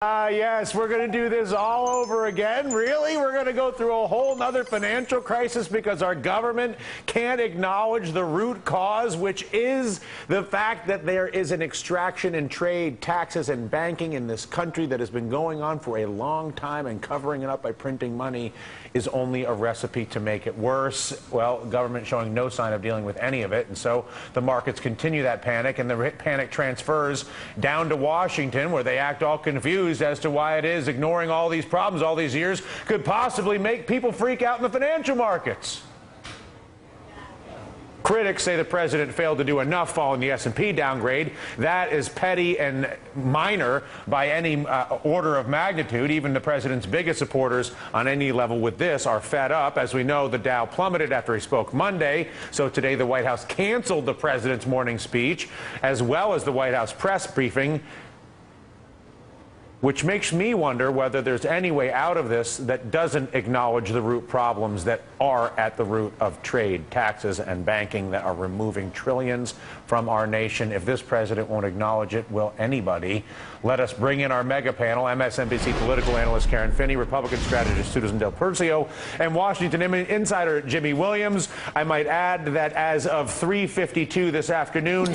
Yes, we're going to do this all over again. Really? We're going to go through a whole nother financial crisis because our government can't acknowledge the root cause, which is the fact that there is an extraction in trade, taxes, and banking in this country that has been going on for a long time, and covering it up by printing money is only a recipe to make it worse. Well, government showing no sign of dealing with any of it, and so the markets continue that panic, and the panic transfers down to Washington, where they act all confused as to why it is ignoring all these problems all these years could possibly make people freak out in the financial markets. Critics say the president failed to do enough following the S&P downgrade. That is petty and minor by any order of magnitude. Even the president's biggest supporters on any level with this are fed up. As we know, the Dow plummeted after he spoke Monday. So today the White House canceled the president's morning speech, as well as the White House press briefing, which makes me wonder whether there's any way out of this that doesn't acknowledge the root problems that are at the root of trade, taxes, and banking that are removing trillions from our nation. If this president won't acknowledge it, will anybody? Let us bring in our mega panel, MSNBC political analyst Karen Finney, Republican strategist Susan Del Percio, and Washington insider Jimmy Williams. I might add that as of 3:52 this afternoon,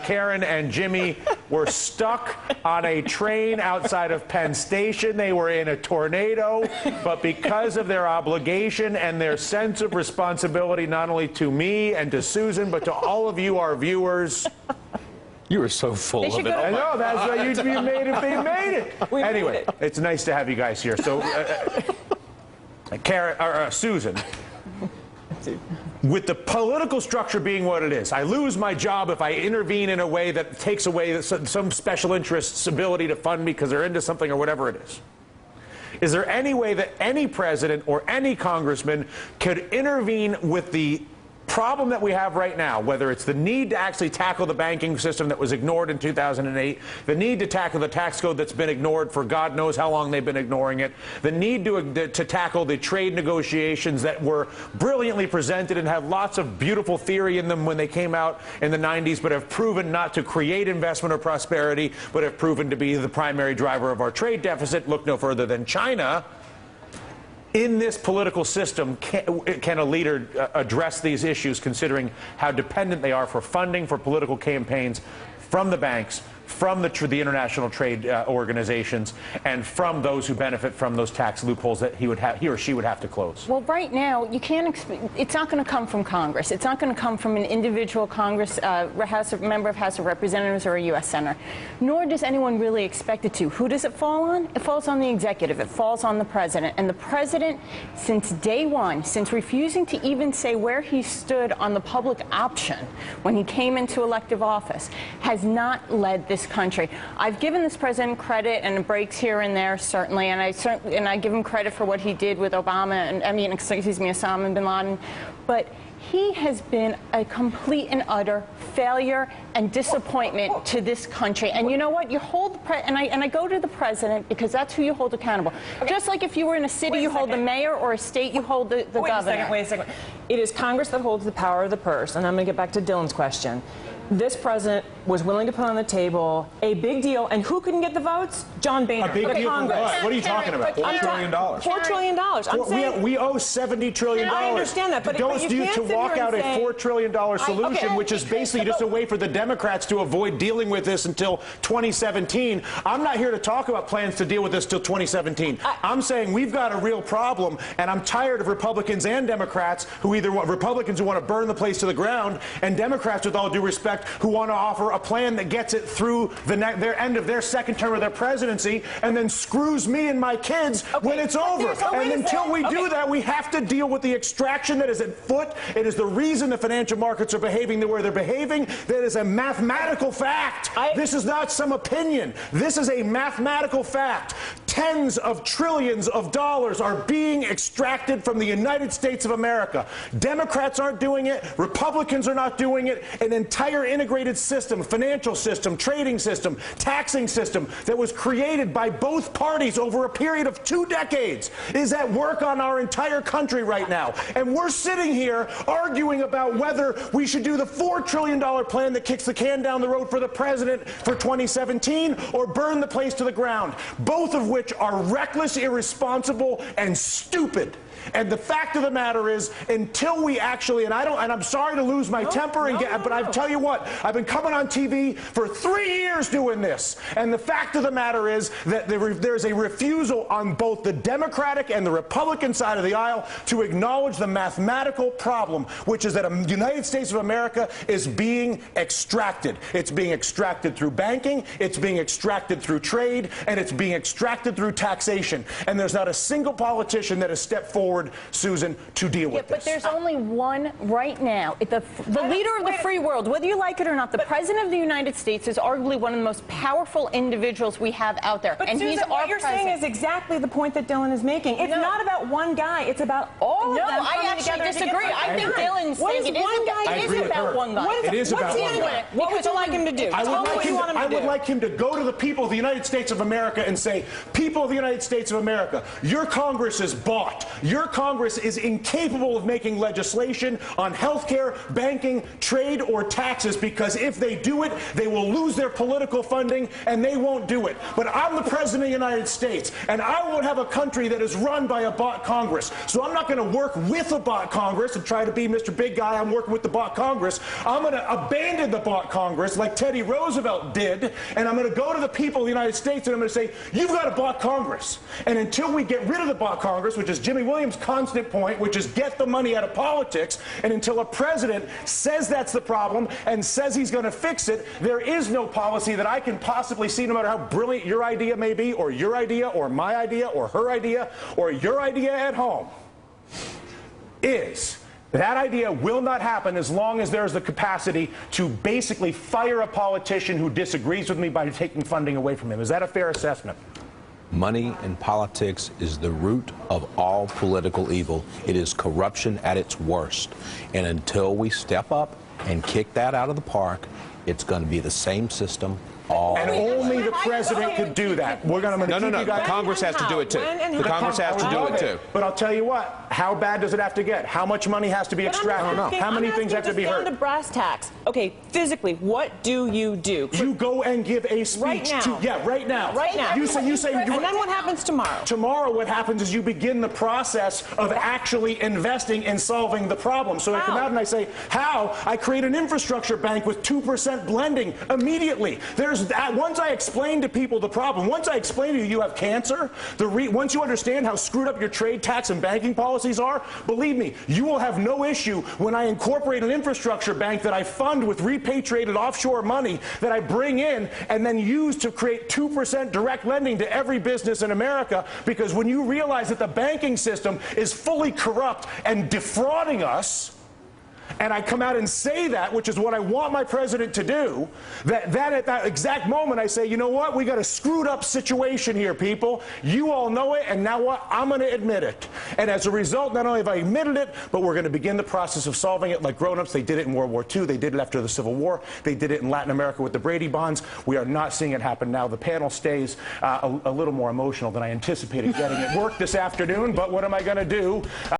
Karen and Jimmy were stuck on a train outside of Penn Station. They were in a tornado, but because of their obligation and their sense of responsibility, not only to me and to Susan, but to all of you, our viewers. You were so full of it. I know, that's why you made it. They made it. Anyway, it's nice to have you guys here. So, Susan, with the political structure being what it is, I lose my job if I intervene in a way that takes away some special interest's ability to fund me because they're into something or whatever it is. Is there any way that any president or any congressman could intervene with the problem that we have right now, whether it's the need to actually tackle the banking system that was ignored in 2008, the need to tackle the tax code that's been ignored for God knows how long they've been ignoring it, the need to tackle the trade negotiations that were brilliantly presented and have lots of beautiful theory in them when they came out in the 90s, but have proven not to create investment or prosperity, but have proven to be the primary driver of our trade deficit. Look no further than China. In this political system, can a leader address these issues, considering how dependent they are for funding for political campaigns from the banks, from the international trade organizations, and from those who benefit from those tax loopholes that he or she would have to close? Well, right now, you can't expect, it's not going to come from Congress. It's not going to come from an individual Congress, member of House of Representatives or a U.S. Senator, nor does anyone really expect it to. Who does it fall on? It falls on the executive. It falls on the president. And the president, since day one, since refusing to even say where he stood on the public option when he came into elective office, has not led this country. I've given this president credit and breaks here and there, certainly, and I give him credit for what he did with Obama and Osama bin Laden, but he has been a complete and utter failure and disappointment to this country. And you know what? You hold and I go to the president because that's who you hold accountable. Okay. Just like if you were in a city, you hold the mayor, or a state, you hold the governor. Wait a second. It is Congress that holds the power of the purse, and I'm going to get back to Dylan's question. This president was willing to put on the table a big deal, and who couldn't get the votes? John Boehner. A big deal for what? What are you talking about? $4 trillion. $4 trillion. I'm saying we owe $70 trillion. I understand that, but to walk out a $4 trillion solution, which is basically just a way for the Democrats to avoid dealing with this until 2017. I'm not here to talk about plans to deal with this till 2017. I'm saying we've got a real problem, and I'm tired of Republicans and Democrats who Republicans who want to burn the place to the ground, and Democrats, with all due respect, who want to offer a plan that gets it through their end of their second term of their presidency and then screws me and my kids when it's over. And until we do that, we have to deal with the extraction that is at foot. It is the reason the financial markets are behaving the way they're behaving. That is a mathematical fact. This is not some opinion. This is a mathematical fact. tens of trillions of dollars are being extracted from the United States of America. Democrats aren't doing it. Republicans are not doing it. An entire integrated system, financial system, trading system, taxing system that was created by both parties over a period of 2 decades is at work on our entire country right now. And we're sitting here arguing about whether we should do the $4 trillion plan that kicks the can down the road for the president for 2017 or burn the place to the ground, both of which are reckless, irresponsible, and stupid. And the fact of the matter is, until we actually, and I'm sorry to lose my temper, but I tell you what, I've been coming on TV for 3 years doing this. And the fact of the matter is that there's a refusal on both the Democratic and the Republican side of the aisle to acknowledge the mathematical problem, which is that the United States of America is being extracted. It's being extracted through banking, it's being extracted through trade, and it's being extracted through taxation. And there's not a single politician that has stepped forward, Susan, to deal with this. But there's only one right now. The leader of the free world, whether you like it or not, the President of the United States is arguably one of the most powerful individuals we have out there. But and Susan, he's what our you're president. saying is exactly the point that Dylan is making. It's not about one guy. It's about all of them. No, I actually disagree. I think Dylan's saying it is about one guy. It is about one guy. What would you like him to do? I would like him to go to the people of the United States of America and say, people of the United States of America, your Congress is bought. Your Congress is incapable of making legislation on health care, banking, trade, or taxes, because if they do it, they will lose their political funding, and they won't do it. But I'm the President of the United States, and I won't have a country that is run by a bought Congress. So I'm not going to work with a bought Congress and try to be Mr. Big Guy. I'm working with the bought Congress. I'm going to abandon the bought Congress like Teddy Roosevelt did, and I'm going to go to the people of the United States and I'm going to say, you've got a bought Congress. And until we get rid of the bought Congress, which is Jimmy Williams' constant point, which is get the money out of politics, and until a president says that's the problem and says he's going to fix it, there is no policy that I can possibly see, no matter how brilliant your idea may be, or your idea, or my idea, or her idea, or your idea at home, is that idea will not happen as long as there's the capacity to basically fire a politician who disagrees with me by taking funding away from him. Is that a fair assessment? Money in politics is the root of all political evil. It is corruption at its worst. And until we step up and kick that out of the park, it's going to be the same system all and only the president could do that. We're going to No. Congress has to do it too. The Congress has to do it too. But I'll tell you what. How bad does it have to get? How much money has to be extracted? How many things have to be heard? Down to brass tacks. Okay, physically, what do? You go and give a speech right now. right now. Right now. You say. And then what happens tomorrow? Tomorrow, what happens is you begin the process of actually investing in solving the problem. So I come out and I say, how? I create an infrastructure bank with 2% blending immediately. Once I explain to people the problem, once I explain to you you have cancer, once you understand how screwed up your trade, tax, and banking policies are, believe me, you will have no issue when I incorporate an infrastructure bank that I fund with repatriated offshore money that I bring in and then use to create 2% direct lending to every business in America. Because when you realize that the banking system is fully corrupt and defrauding us, and I come out and say that, which is what I want my president to do, that at that exact moment I say, you know what, we got a screwed up situation here, people. You all know it, and now what? I'm going to admit it. And as a result, not only have I admitted it, but we're going to begin the process of solving it like grown-ups. They did it in World War II. They did it after the Civil War. They did it in Latin America with the Brady bonds. We are not seeing it happen now. The panel stays a little more emotional than I anticipated getting at work this afternoon, but what am I going to do?